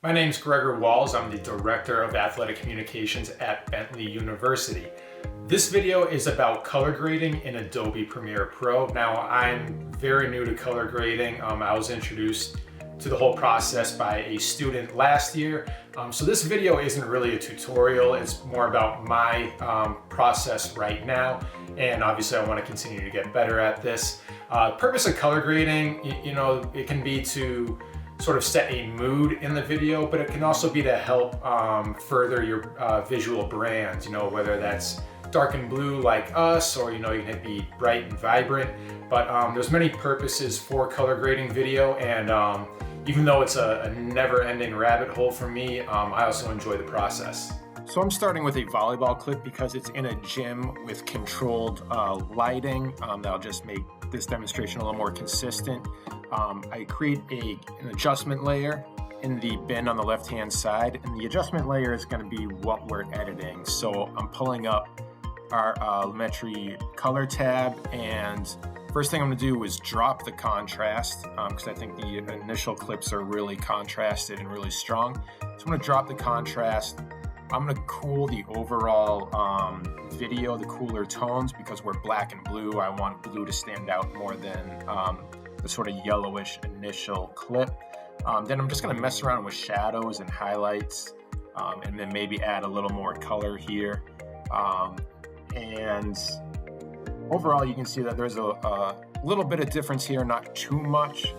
My name's Gregor Walz. I'm the Director of Athletic Communications at Bentley University. This video is about color grading in Adobe Premiere Pro. Now, I'm very new to color grading. I was introduced to the whole process by a student last year. So this video isn't really a tutorial. It's more about my process right now. And obviously I want to continue to get better at this. Purpose of color grading, it can be to sort of set a mood in the video, but it can also be to help further your visual brand, whether that's dark and blue like us, or you can be bright and vibrant. But there's many purposes for color grading video, and even though it's a never-ending rabbit hole for me, I also enjoy the process. So I'm starting with a volleyball clip because it's in a gym with controlled lighting. That'll just make this demonstration a little more consistent. I create an adjustment layer in the bin on the left-hand side, and the adjustment layer is going to be what we're editing. So I'm pulling up our Lumetri color tab, and first thing I'm going to do is drop the contrast because I think the initial clips are really contrasted and really strong. So I'm going to drop the contrast. I'm going to cool the overall video, the cooler tones, because we're black and blue. I want blue to stand out more than the sort of yellowish initial clip. Then I'm just going to mess around with shadows and highlights, and then maybe add a little more color here. And overall, you can see that there's a little bit of difference here, not too much.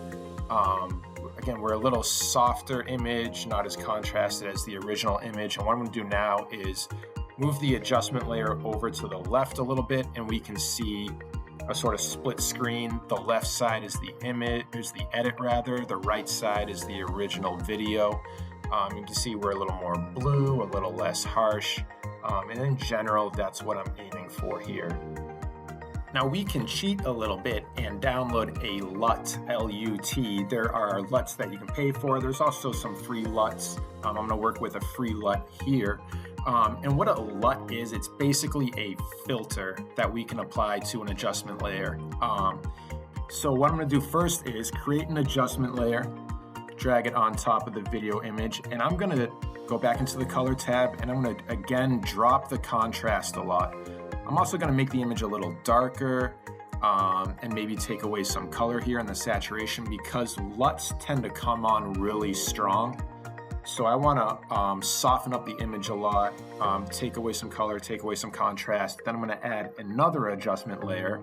Again, we're a little softer image, not as contrasted as the original image. And what I'm going to do now is move the adjustment layer over to the left a little bit, and we can see a sort of split screen. The left side is the image, is the edit rather. The right side is the original video. You can see we're a little more blue, a little less harsh. And in general, that's what I'm aiming for here. Now we can cheat a little bit and download a LUT, L-U-T. There are LUTs that you can pay for. There's also some free LUTs. I'm going to work with a free LUT here. And what a LUT is, it's basically a filter that we can apply to an adjustment layer. So what I'm going to do first is create an adjustment layer, drag it on top of the video image, and I'm going to go back into the color tab, and I'm going to again drop the contrast a lot. I'm also going to make the image a little darker and maybe take away some color here in the saturation, because LUTs tend to come on really strong. So I want to soften up the image a lot, take away some color, take away some contrast. Then I'm going to add another adjustment layer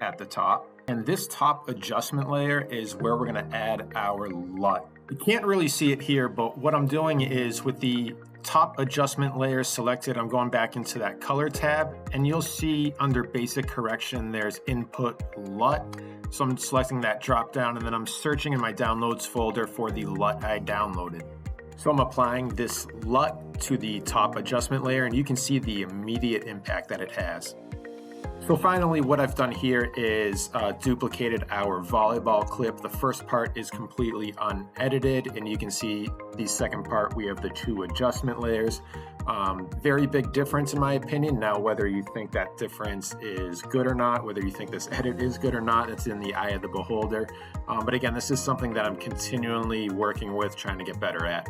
at the top. And this top adjustment layer is where we're going to add our LUT. You can't really see it here, but what I'm doing is with the top adjustment layer selected, I'm going back into that color tab, and you'll see under basic correction, there's input LUT. So I'm selecting that drop down, and then I'm searching in my downloads folder for the LUT I downloaded. So I'm applying this LUT to the top adjustment layer, and you can see the immediate impact that it has. So finally, what I've done here is duplicated our volleyball clip. The first part is completely unedited, and you can see the second part, we have the two adjustment layers. Very big difference in my opinion. Now, whether you think that difference is good or not, whether you think this edit is good or not, it's in the eye of the beholder. But again, this is something that I'm continually working with, trying to get better at.